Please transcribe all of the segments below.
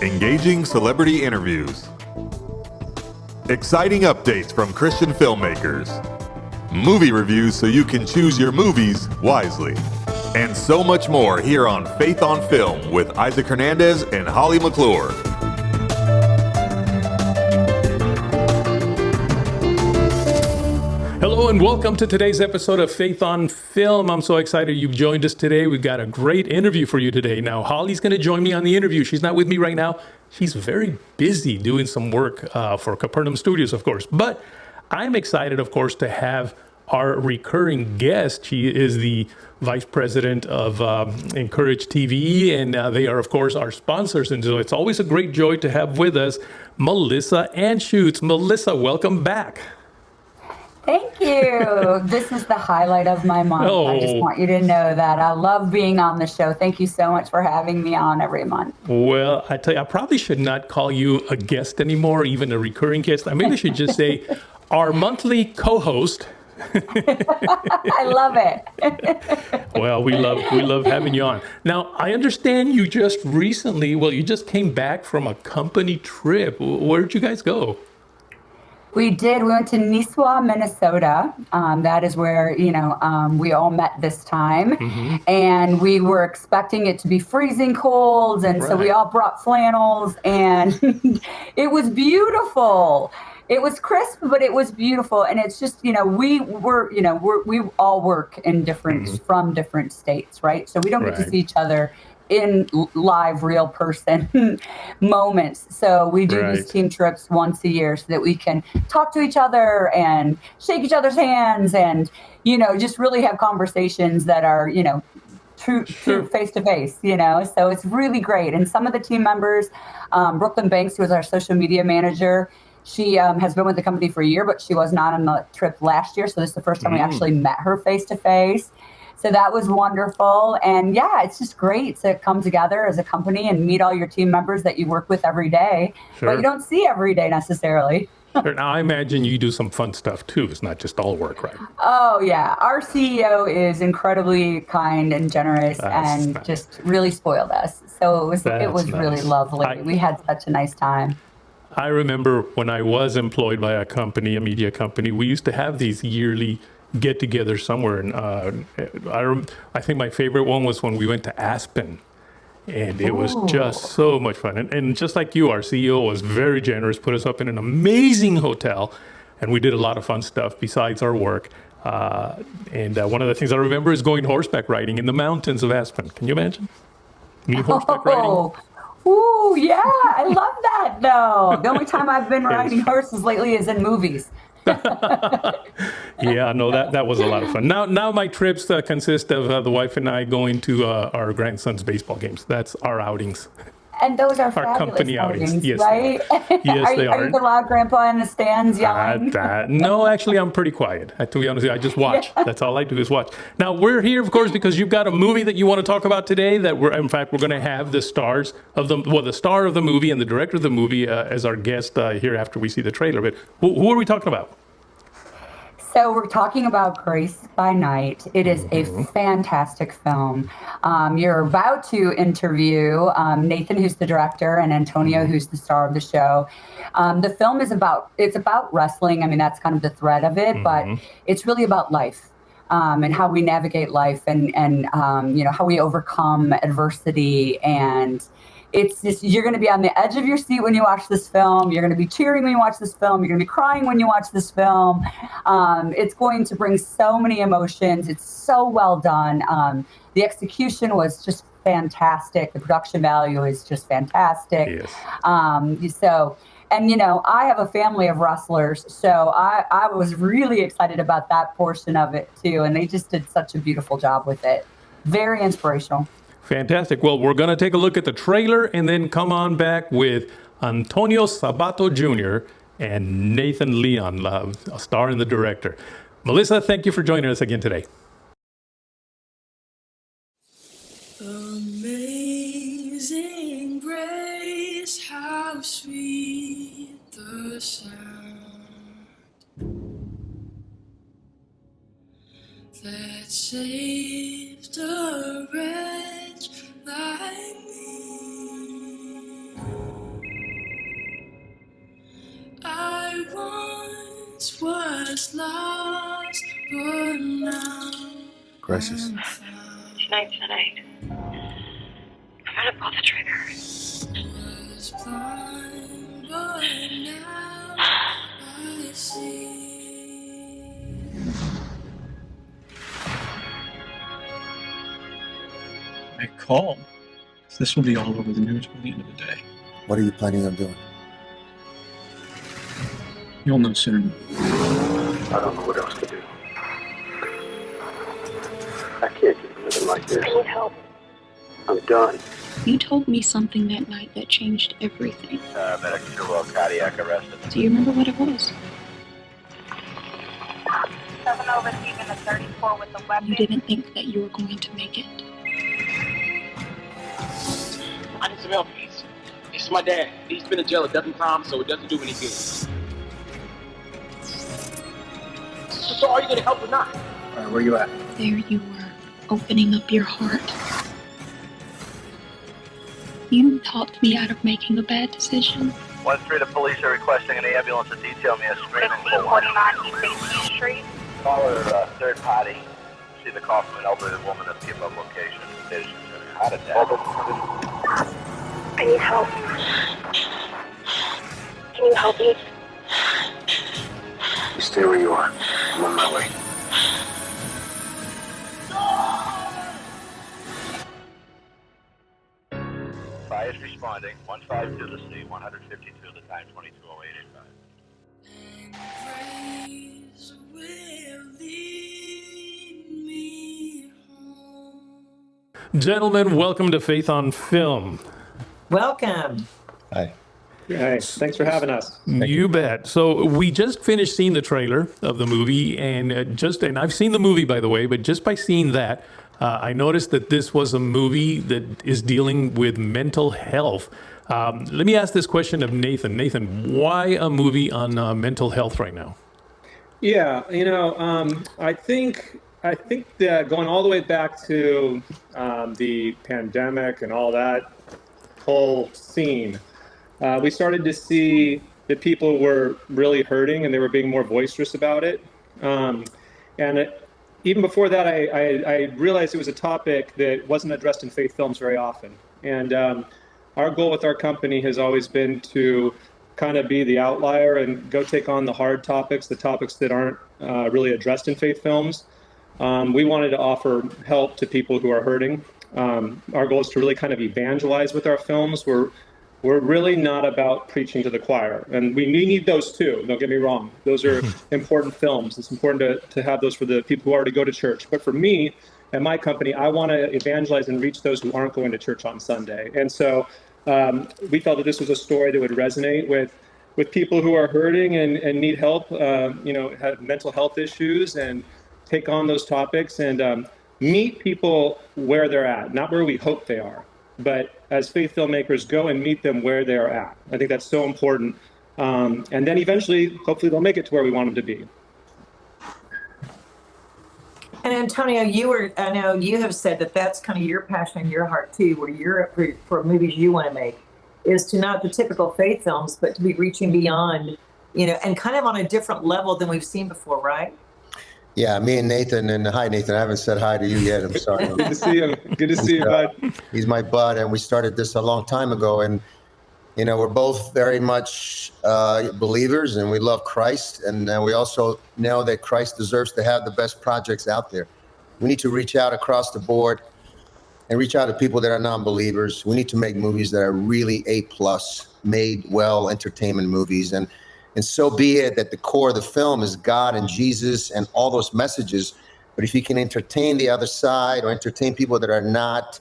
engaging celebrity interviews, exciting updates from Christian filmmakers, movie reviews so you can choose your movies wisely, and so much more here on Faith on Film with Isaac Hernandez and Holly McClure. Hello and welcome to today's episode of Faith on Film. I'm so excited you've joined us today. We've got a great interview for you today. Now, Holly's going to join me on the interview. She's not with me right now. She's very busy doing some work for Capernaum Studios, of course. But I'm excited, of course, to have our recurring guest. She is the Vice President of Encourage TV, and they are, of course, our sponsors. And so it's always a great joy to have with us Melissa Anschutz. Melissa, welcome back. Thank you. This is the highlight of my month. I just want you to know that. I love being on the show. Thank you so much for having me on every month. Well, I tell you, I probably should not call you a guest anymore, even a recurring guest. I maybe should just say our monthly co-host. I love it. Well, we love having you on. Now, I understand you just recently, you just came back from a company trip. Where did you guys go? We did. We went to Nisswa, Minnesota. That is where, we all met this time. Mm-hmm. And we were expecting it to be freezing cold. And so we all brought flannels. And it was beautiful. It was crisp, but it was beautiful. And it's just, we all work in from different states, right? So we don't get to see each other in live, real person moments. So we do these team trips once a year so that we can talk to each other and shake each other's hands and, just really have conversations that are, true face to face, so it's really great. And some of the team members, Brooklyn Banks, who was our social media manager, she has been with the company for a year, but she was not on the trip last year. So this is the first time we actually met her face to face. So that was wonderful. And yeah, it's just great to come together as a company and meet all your team members that you work with every day, but you don't see every day necessarily. Sure. Now, I imagine you do some fun stuff too. It's not just all work, right? Oh, yeah. Our CEO is incredibly kind and generous just really spoiled us. So it was really lovely. We had such a nice time. I remember when I was employed by a media company, we used to have these yearly get-together somewhere, and I think my favorite one was when we went to Aspen, and it was just so much fun. And just like you, our CEO was very generous, put us up in an amazing hotel, and we did a lot of fun stuff besides our work. And one of the things I remember is going horseback riding in the mountains of Aspen. Can you imagine me horseback riding? Ooh, yeah, I love that, though. The only time I've been riding horses lately is in movies. Yeah, no, that was a lot of fun. Now my trips consist of the wife and I going to our grandson's baseball games. That's our outings. And those are our company outings, yes, right? Yes, they are. Are you the loud grandpa in the stands yelling? No, actually, I'm pretty quiet. To be honest with you, I just watch. That's all I do is watch. Now, we're here, of course, because you've got a movie that you want to talk about today. That we're going to have the star of the movie and the director of the movie as our guest here after we see the trailer. But who are we talking about? So we're talking about Grace by Night. It is a fantastic film. You're about to interview Nathan, who's the director, and Antonio, who's the star of the show. The film is about wrestling. I mean, that's kind of the thread of it, but it's really about life and how we navigate life and how we overcome adversity. And it's just, you're going to be on the edge of your seat when you watch this film. You're going to be cheering when you watch this film. You're going to be crying when you watch this film. It's going to bring so many emotions. It's so well done. The execution was just fantastic. The production value is just fantastic. Yes. I have a family of wrestlers, so I was really excited about that portion of it too. And they just did such a beautiful job with it. Very inspirational. Fantastic. Well, we're going to take a look at the trailer and then come on back with Antonio Sabato Jr. and Nathan Leon, a star and the director. Melissa, thank you for joining us again today. Amazing grace, how sweet the sound that saved a wretch like me. was lost, but now Precious. I'm found. Tonight. I'm gonna pull the trigger. Was blind, but now I see. I called. This will be all over the news by the end of the day. What are you planning on doing? You'll know soon. I don't know what else to do. I can't keep living like this. I need help. I'm done. You told me something that night that changed everything. Medical cardiac arrest. Do you remember what it was? 7-0 receiving the 34 with the weapon. You didn't think that you were going to make it. I need some help, please. It's my dad. He's been in jail a dozen times, so it doesn't do any good. So are you gonna help or not? All right, where you at? There you were, opening up your heart. You talked me out of making a bad decision. 1-3, the police are requesting an ambulance to detail me as screaming for one. 1549 East 18th Street. Caller, third party. See the call from an elderly woman at the above location. She's having a heart attack. I need help. Can you help me? You stay where you are. I'm on my way. Fire is responding. 152 to the C, 152 the time, 220885. And praise will lead me home. Gentlemen, welcome to Faith on Film. Welcome. Hi. Hey, thanks for having us. You bet. So we just finished seeing the trailer of the movie, and I've seen the movie, by the way, but just by seeing that, I noticed that this was a movie that is dealing with mental health. Let me ask this question of Nathan. Nathan, why a movie on mental health right now? Yeah, I think that going all the way back to the pandemic and all that whole scene, we started to see that people were really hurting and they were being more boisterous about it. Even before that, I realized it was a topic that wasn't addressed in faith films very often. And our goal with our company has always been to kind of be the outlier and go take on the hard topics, the topics that aren't really addressed in faith films. We wanted to offer help to people who are hurting. Our goal is to really kind of evangelize with our films. We're really not about preaching to the choir, and we need those too. Don't get me wrong; those are important films. It's important to have those for the people who already go to church. But for me and my company, I want to evangelize and reach those who aren't going to church on Sunday. And so we felt that this was a story that would resonate with people who are hurting and need help. Have mental health issues and take on those topics and meet people where they're at, not where we hope they are. But as faith filmmakers, go and meet them where they are at. I think that's so important. And then eventually, hopefully, they'll make it to where we want them to be. And Antonio, I know you have said that that's kind of your passion in your heart too, where you're for movies you want to make, is to not the typical faith films, but to be reaching beyond, and kind of on a different level than we've seen before, right? Yeah, me and Nathan, and hi, Nathan. I haven't said hi to you yet. I'm sorry. Good to see him. Good to see you, bud. He's my bud, and we started this a long time ago. And, we're both very much believers, and we love Christ. And we also know that Christ deserves to have the best projects out there. We need to reach out across the board and reach out to people that are non-believers. We need to make movies that are really A+, made well entertainment movies. And so be it that the core of the film is God and Jesus and all those messages. But if you can entertain the other side or entertain people that are not,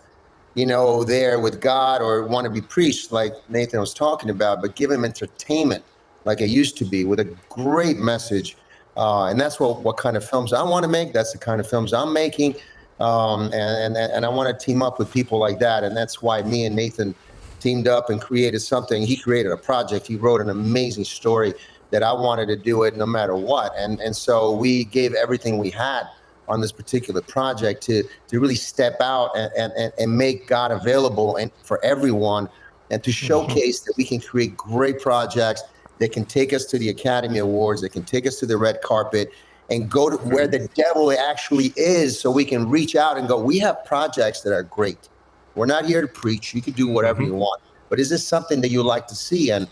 there with God or want to be preached like Nathan was talking about, but give them entertainment like it used to be with a great message. And that's what kind of films I want to make. That's the kind of films I'm making. And I want to team up with people like that. And that's why me and Nathan teamed up and created something. He created a project. He wrote an amazing story that I wanted to do it no matter what. And so we gave everything we had on this particular project to really step out and make God available and for everyone and to showcase that we can create great projects that can take us to the Academy Awards, that can take us to the red carpet, and go to where the devil actually is, so we can reach out and go, we have projects that are great. We're not here to preach. You can do whatever you want. But is this something that you like to see? And,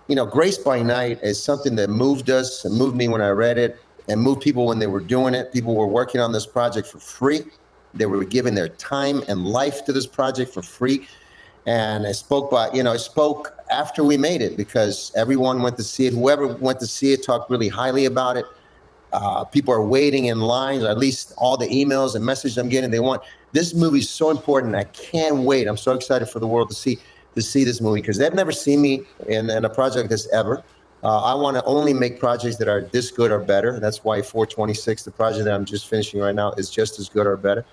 you know, Grace by Night is something that moved us and moved me when I read it, and moved people when they were doing it. People were working on this project for free. They were giving their time and life to this project for free. And it spoke after we made it, because everyone went to see it. Whoever went to see it talked really highly about it. People are waiting in lines, or at least all the emails and messages I'm getting. This movie is so important. I can't wait. I'm so excited for the world to see this movie, because they've never seen me in a project like this ever. I want to only make projects that are this good or better. That's why 426, the project that I'm just finishing right now, is just as good or better.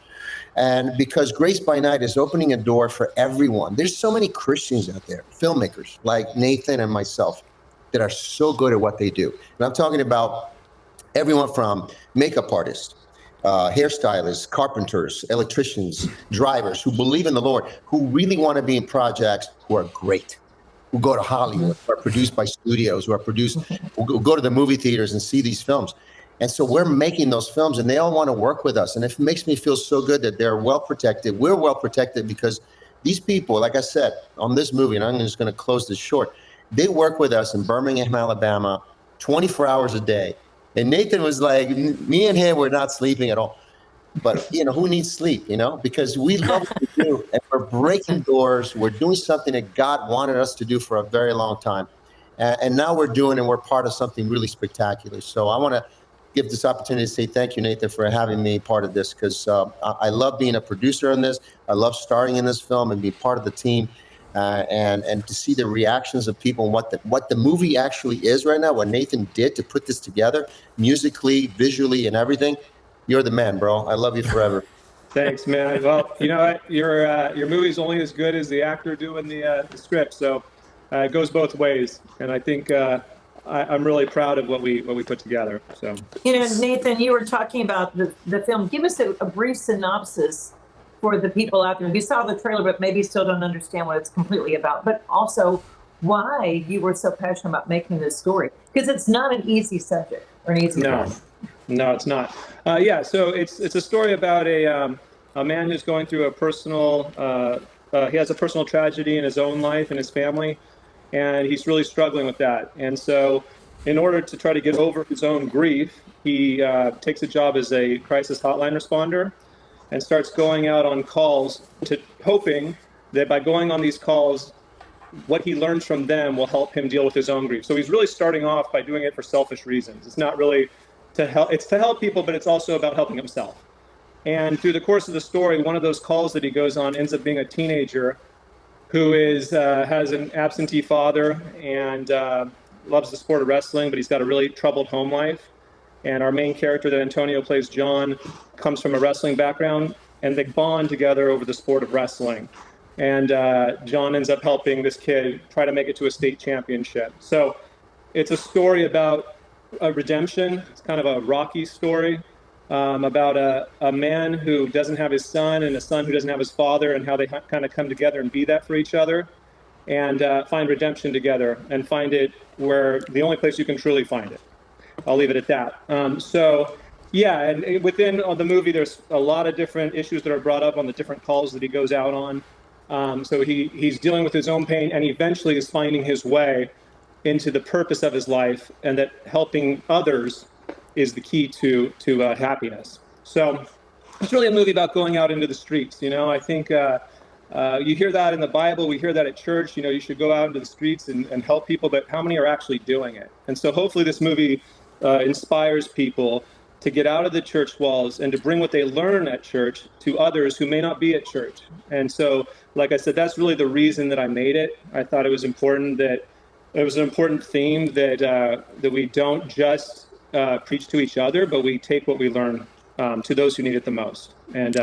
And because Grace by Night is opening a door for everyone. There's so many Christians out there, filmmakers like Nathan and myself, that are so good at what they do. And I'm talking about everyone from makeup artists, hairstylists, carpenters, electricians, drivers who believe in the Lord, who really want to be in projects, who are great, who go to Hollywood, who are produced by studios, who go to the movie theaters and see these films. And so we're making those films, and they all want to work with us. And it makes me feel so good that they're well protected. We're well protected because these people, like I said, on this movie, and I'm just going to close this short, they work with us in Birmingham, Alabama, 24 hours a day. And Nathan was like, me and him were not sleeping at all. But, you know, who needs sleep, you know? Because we love what we do, and we're breaking doors. We're doing something that God wanted us to do for a very long time. And now we're doing, and we're part of something really spectacular. So I want to give this opportunity to say thank you, Nathan, for having me part of this, because I love being a producer in this. I love starring in this film and being part of the team, and to see the reactions of people and what the movie actually is right now, what Nathan did to put this together, musically, visually, and everything. You're the man, bro. I love you forever. Thanks, man. Well, you know what? Your movie's only as good as the actor doing the script, so it goes both ways. And I think I'm really proud of what we put together. So, you know, Nathan, you were talking about the film. Give us a brief synopsis for the people out there who saw the trailer but maybe still don't understand what it's completely about, but also why you were so passionate about making this story, because it's not an easy subject or an easy film. No, it's not. Yeah, so it's a story about a man who's going through a personal he has a personal tragedy in his own life and his family, and he's really struggling with that. And so in order to try to get over his own grief, he takes a job as a crisis hotline responder and starts going out on calls, hoping that by going on these calls, what he learns from them will help him deal with his own grief. So he's really starting off by doing it for selfish reasons. It's not really to help, it's to help people, but it's also about helping himself. And through the course of the story, one of those calls that he goes on ends up being a teenager who has an absentee father and loves the sport of wrestling, but he's got a really troubled home life. And our main character that Antonio plays, John, comes from a wrestling background, and they bond together over the sport of wrestling. And John ends up helping this kid try to make it to a state championship. So it's a story about a redemption. It's kind of a Rocky story about a man who doesn't have his son and a son who doesn't have his father, and how they kind of come together and be that for each other, and find redemption together, and find it where the only place you can truly find it. I'll leave it at that. So yeah, and within the movie, there's a lot of different issues that are brought up on the different calls that he goes out on. So he's dealing with his own pain, and eventually is finding his way into the purpose of his life, and that helping others is the key to happiness. So it's really a movie about going out into the streets. You know, I think you hear that in the Bible, we hear that at church, you know, you should go out into the streets and help people, but how many are actually doing it? And so hopefully this movie inspires people to get out of the church walls and to bring what they learn at church to others who may not be at church. And so, like I said, that's really the reason that I made it. I thought it was important that it was an important theme that we don't just preach to each other, but we take what we learn to those who need it the most. And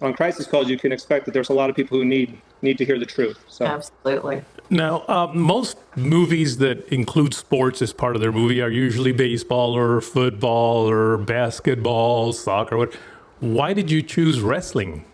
on Crisis Calls, you can expect that there's a lot of people who need to hear the truth. So. Absolutely. Now, most movies that include sports as part of their movie are usually baseball or football or basketball, soccer. Why did you choose wrestling?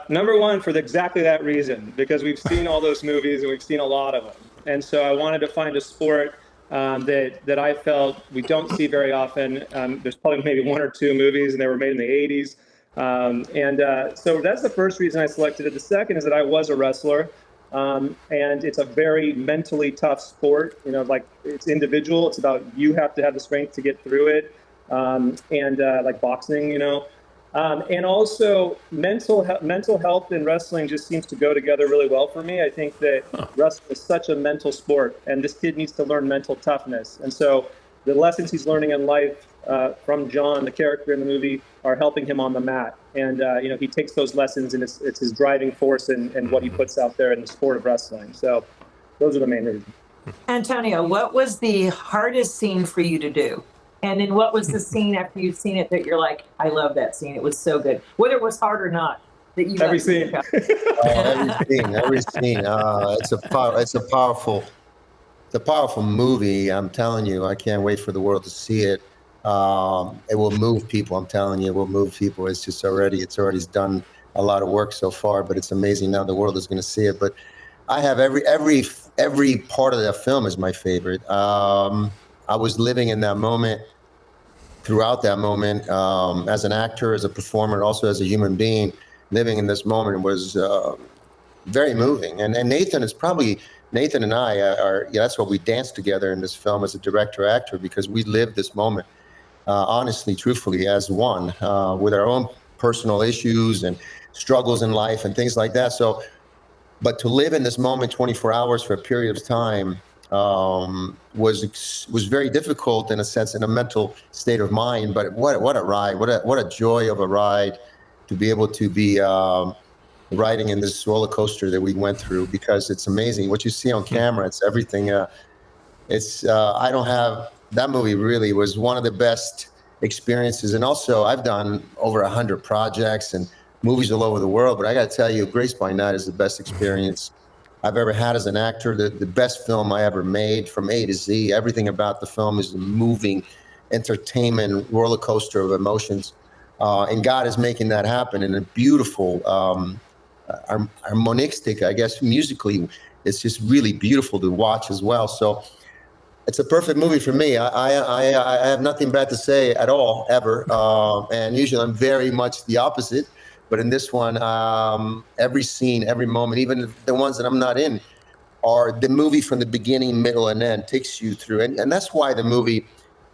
Number one, for exactly that reason, because we've seen all those movies and we've seen a lot of them. And so I wanted to find a sport that I felt we don't see very often. There's probably maybe one or two movies, and they were made in the 80s. So that's the first reason I selected it. The second is that I was a wrestler. And it's a very mentally tough sport. You know, like it's individual. It's about you have to have the strength to get through it. Like boxing, you know. And also mental health and wrestling just seems to go together really well for me. I think that wrestling is such a mental sport, and this kid needs to learn mental toughness. And so the lessons he's learning in life from John, the character in the movie, are helping him on the mat. And, you know, he takes those lessons, and it's his driving force and what he puts out there in the sport of wrestling. So those are the main reasons. Antonio, what was the hardest scene for you to do? And then what was the scene after you've seen it that you're like, I love that scene. It was so good. Whether it was hard or not. That you every scene. Every scene. It's a powerful movie. I'm telling you, I can't wait for the world to see it. It will move people. I'm telling you, it will move people. It's already done a lot of work so far, but it's amazing now the world is going to see it. But I have every part of that film is my favorite. I was living in that moment, throughout that moment, as an actor, as a performer, also as a human being. Living in this moment was very moving. And Nathan and I are that's why we danced together in this film as a director-actor, because we lived this moment. Honestly, truthfully, as one, with our own personal issues and struggles in life and things like that. So, but to live in this moment 24 hours for a period of time was very difficult in a sense, in a mental state of mind. But what a ride! What a joy of a ride to be able to be riding in this roller coaster that we went through, because it's amazing what you see on camera. It's everything. That movie really was one of the best experiences. And also, I've done over 100 projects and movies all over the world, but I got to tell you, Grace by Night is the best experience I've ever had as an actor, the best film I ever made from A to Z. Everything about the film is a moving entertainment roller coaster of emotions. And God is making that happen in a beautiful, harmonistic, I guess, musically, it's just really beautiful to watch as well. So it's a perfect movie for me. I have nothing bad to say at all, ever. And usually I'm very much the opposite. But in this one, every scene, every moment, even the ones that I'm not in, are the movie from the beginning, middle, and end takes you through. And that's why the movie,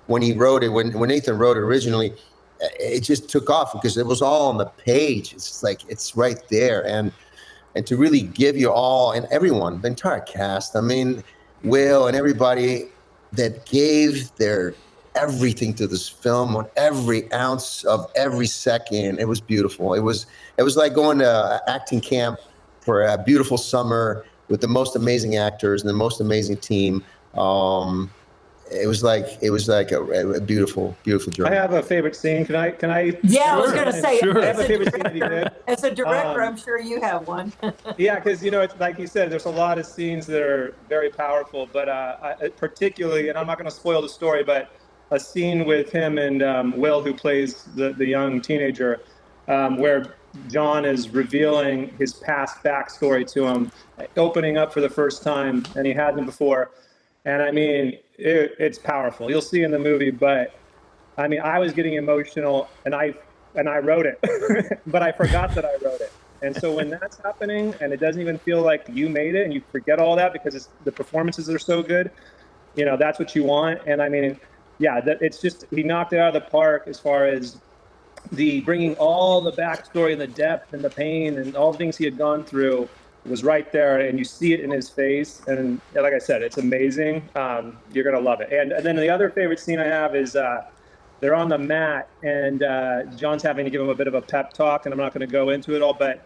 when he wrote it, when Nathan wrote it originally, it just took off because it was all on the page. It's like, it's right there. And to really give you all, and everyone, the entire cast, I mean, Will and everybody that gave their everything to this film on every ounce of every second. It was beautiful. It was like going to acting camp for a beautiful summer with the most amazing actors and the most amazing team. It was like a beautiful journey. I have a favorite scene. Can I? Yeah, I was going to say. Sure. I have a favorite scene that he did. As a director, I'm sure you have one. Yeah, because it's like you said, there's a lot of scenes that are very powerful, but particularly, and I'm not going to spoil the story, but a scene with him and Will, who plays the young teenager, where John is revealing his past backstory to him, opening up for the first time, and he hadn't before. And I mean, it's powerful. You'll see in the movie, but I mean, I was getting emotional, and I wrote it, but I forgot that I wrote it. And so when that's happening, and it doesn't even feel like you made it, and you forget all that because the performances are so good, that's what you want. And I mean, yeah, it's just, he knocked it out of the park as far as the bringing all the backstory and the depth and the pain and all the things he had gone through was right there, and you see it in his face. And like I said, it's amazing. You're gonna love it. And then the other favorite scene I have is they're on the mat, and John's having to give him a bit of a pep talk, and I'm not going to go into it all, but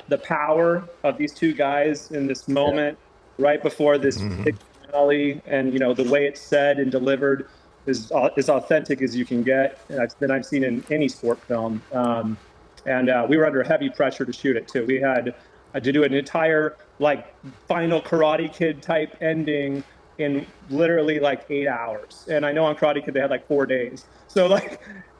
the power of these two guys in this moment, right before this big finale, and the way it's said and delivered is as authentic as you can get, that I've seen in any sport film. And we were under heavy pressure to shoot it too. We had to do an entire final Karate Kid type ending in literally 8 hours. And I know on Karate Kid they had 4 days. So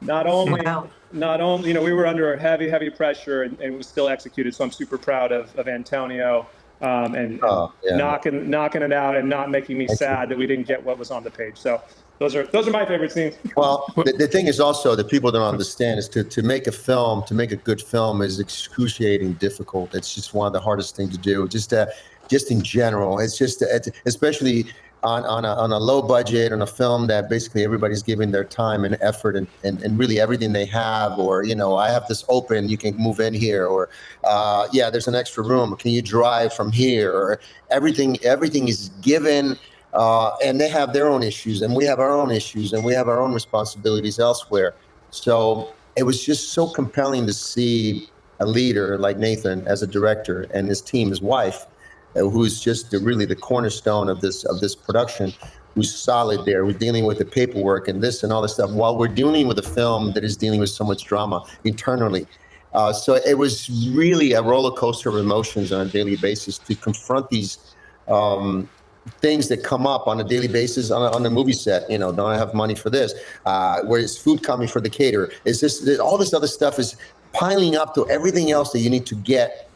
not only we were under heavy pressure, and it was still executed. So I'm super proud of Antonio and yeah. knocking it out and not making me sad that we didn't get what was on the page. So those are my favorite scenes. Well, the thing is also that people don't understand is to make a film, to make a good film is excruciating difficult. It's just one of the hardest things to do. Just in general, it's just especially on a low budget, on a film that basically everybody's giving their time and effort and really everything they have, or, you know, I have this open, you can move in here, or yeah, there's an extra room, can you drive from here, or everything is given, and they have their own issues and we have our own issues and we have our own responsibilities elsewhere. So it was just so compelling to see a leader like Nathan as a director and his team, his wife, who's just really the cornerstone of this production, who's solid there. We're dealing with the paperwork and this and all this stuff while we're dealing with a film that is dealing with so much drama internally. So it was really a roller coaster of emotions on a daily basis to confront these things that come up on a daily basis on the movie set. You know, don't I have money for this? Where is food coming for the caterer? Is this all this other stuff is piling up to everything else that you need to get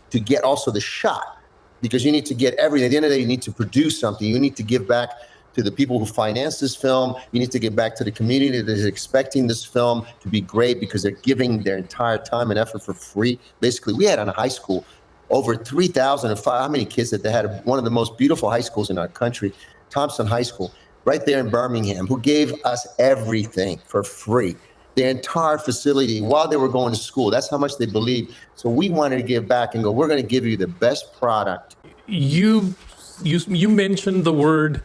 also the shot. Because you need to get everything. At the end of the day, you need to produce something. You need to give back to the people who finance this film. You need to give back to the community that is expecting this film to be great because they're giving their entire time and effort for free. Basically, we had in a high school over 3,000 how many kids that they had? One of the most beautiful high schools in our country, Thompson High School, right there in Birmingham, who gave us everything for free. Their entire facility while they were going to school. That's how much they believed. So we wanted to give back and go, we're going to give you the best product. You mentioned the word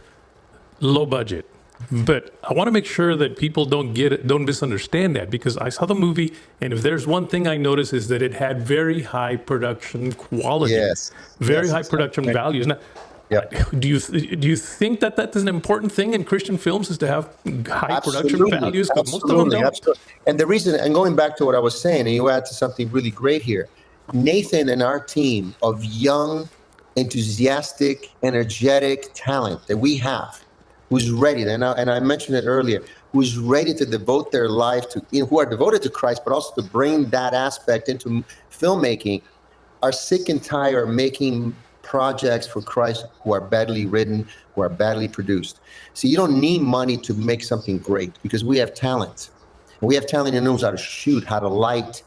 low budget, but I want to make sure that people don't misunderstand that, because I saw the movie, and if there's one thing I noticed is that it had very high production quality. Yes. Very Yes, high production values. Now, yeah. Do you think that is an important thing in Christian films, is to have high production values? Because most of them don't. Absolutely. And the reason, and going back to what I was saying, and you add to something really great here, Nathan and our team of young, enthusiastic, energetic talent that we have, who's ready, and I mentioned it earlier, who's ready to devote their life to, who are devoted to Christ, but also to bring that aspect into filmmaking, are sick and tired of making projects for Christ who are badly written, who are badly produced. See, you don't need money to make something great because we have talent. We have talent who knows how to shoot, how to light.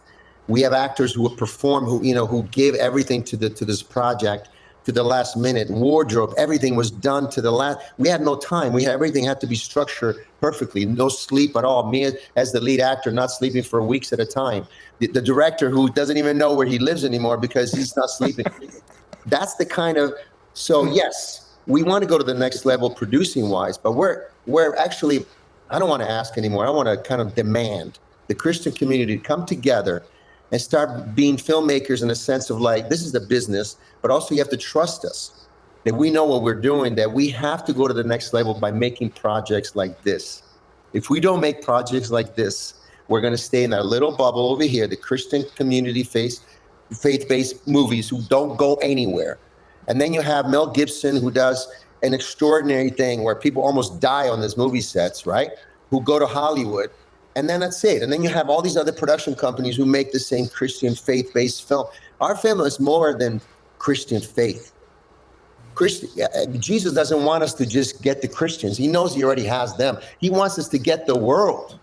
We have actors who perform, who give everything to this project to the last minute. Wardrobe, everything was done to the last. We had no time. Everything had to be structured perfectly. No sleep at all. Me as the lead actor, not sleeping for weeks at a time. The director who doesn't even know where he lives anymore because he's not sleeping. That's the kind of, so yes, we want to go to the next level producing wise, but we're actually, I don't want to ask anymore. I want to kind of demand the Christian community to come together and start being filmmakers in a sense of like, this is a business, but also you have to trust us, that we know what we're doing, that we have to go to the next level by making projects like this. If we don't make projects like this, we're going to stay in our little bubble over here, the Christian community faith-based movies who don't go anywhere. And then you have Mel Gibson, who does an extraordinary thing where people almost die on his movie sets, right? Who go to Hollywood, and then that's it. And then you have all these other production companies who make the same Christian faith-based film. Our film is more than Christian faith. Jesus doesn't want us to just get the Christians. He knows he already has them. He wants us to get the world.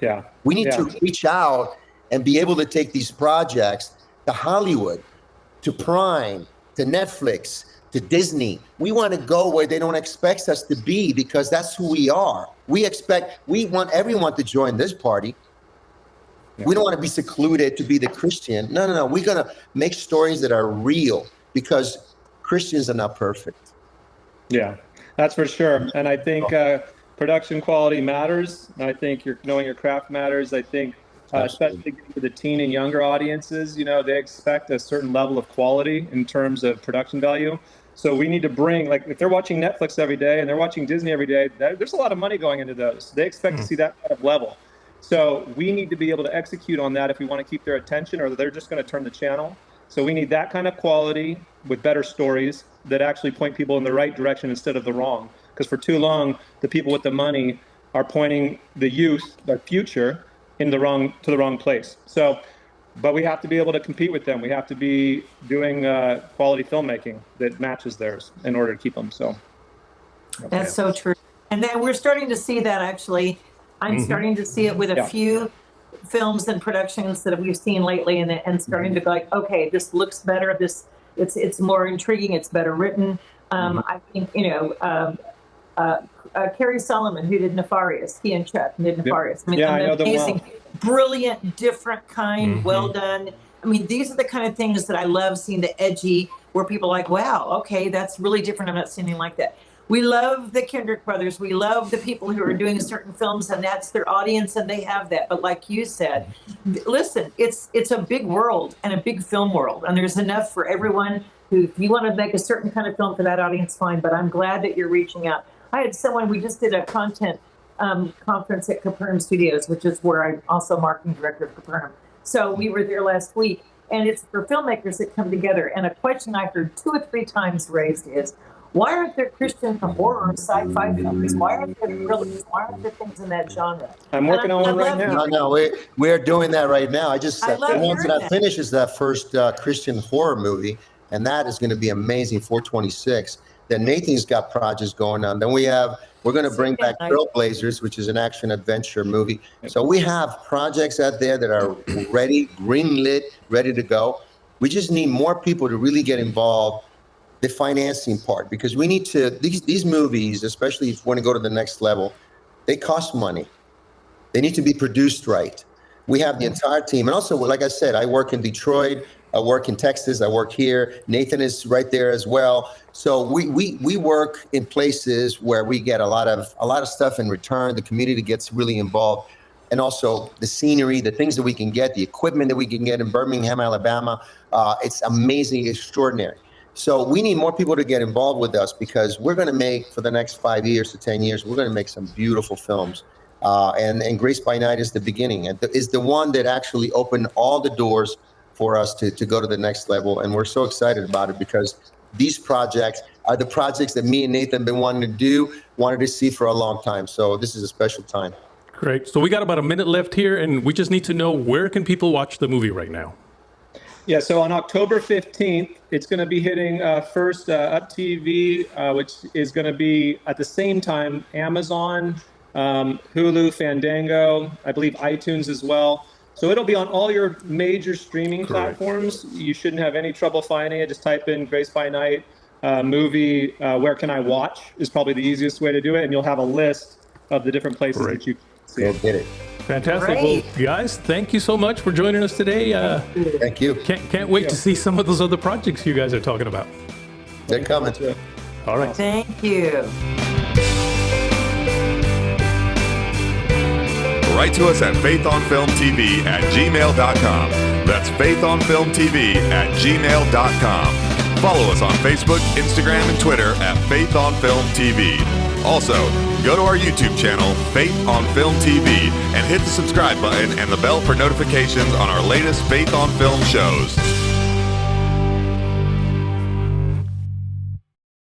Yeah. We need to reach out and be able to take these projects to Hollywood, to Prime, to Netflix, to Disney. We want to go where they don't expect us to be because that's who we are. We want everyone to join this party. Yeah. We don't want to be secluded to be the Christian. No. We're going to make stories that are real because Christians are not perfect. Yeah, that's for sure. And I think production quality matters. I think knowing your craft matters. I think especially for the teen and younger audiences, they expect a certain level of quality in terms of production value. So we need to bring, like, if they're watching Netflix every day and they're watching Disney every day, there's a lot of money going into those. They expect to see that kind of level. So we need to be able to execute on that if we want to keep their attention, or they're just going to turn the channel. So we need that kind of quality with better stories that actually point people in the right direction instead of the wrong. Because for too long, the people with the money are pointing the youth, the future, to the wrong place. So but we have to be able to compete with them. We have to be doing quality filmmaking that matches theirs in order to keep them. So that's so true. And then we're starting to see that actually. I'm starting to see it with a few films and productions that we've seen lately, and starting to go like, okay, this looks better. It's more intriguing. It's better written. I think Carrie Solomon, who did Nefarious, he and Chuck did Nefarious. I mean, I know them amazing, well. brilliant, different kind, well done. I mean, these are the kind of things that I love seeing, the edgy, where people are like, wow, okay, that's really different. I'm not seeing anything like that. We love the Kendrick brothers. We love the people who are doing certain films, and that's their audience, and they have that. But like you said, listen, it's a big world and a big film world, and there's enough for everyone. Who, if you want to make a certain kind of film for that audience, fine. But I'm glad that you're reaching out. I had someone. We just did a content conference at Capernaum Studios, which is where I'm also marketing director of Capernaum. So we were there last week, and it's for filmmakers that come together. And a question I heard 2 or 3 times raised is, why aren't there Christian horror or sci-fi films? Why aren't there thrillers? Why aren't there things in that genre? I'm working on one right now. No, we're doing that right now. I love the ones that hearing I finished is that first Christian horror movie, and that is going to be amazing. 426. Then Nathan's got projects going on. Then we're going to bring back Trailblazers, which is an action adventure movie. So we have projects out there that are ready, greenlit, ready to go. We just need more people to really get involved. The financing part, because we need to, these movies, especially if you want to go to the next level, they cost money. They need to be produced right. We have the entire team. And also, like I said, I work in Detroit, I work in Texas, I work here. Nathan is right there as well. So we work in places where we get a lot of stuff in return. The community gets really involved. And also the scenery, the things that we can get, the equipment that we can get in Birmingham, Alabama, it's amazing, extraordinary. So we need more people to get involved with us, because we're going to make, for the next 5 years to 10 years, we're going to make some beautiful films. And Grace by Night is the beginning. And is the one that actually opened all the doors for us to go to the next level. And we're so excited about it, because these projects are the projects that me and Nathan have been wanted to see for a long time. So this is a special time. Great. So we got about a minute left here, and we just need to know, where can people watch the movie right now? Yeah, so on October 15th, it's going to be hitting first Up TV, which is going to be at the same time Amazon, Hulu, Fandango, I believe iTunes as well. So it'll be on all your major streaming platforms. You shouldn't have any trouble finding it. Just type in Grace by Night movie, where can I watch is probably the easiest way to do it. And you'll have a list of the different places that you can see. Go get it. Fantastic. Great. Well, guys, thank you so much for joining us today. Thank you. Can't wait to see some of those other projects you guys are talking about. They're coming. All right. Thank you. Write to us at faithonfilmtv@gmail.com. That's faithonfilmtv@gmail.com. Follow us on Facebook, Instagram, and Twitter at Faith on Film TV. Also, go to our YouTube channel, Faith on Film TV, and hit the subscribe button and the bell for notifications on our latest Faith on Film shows.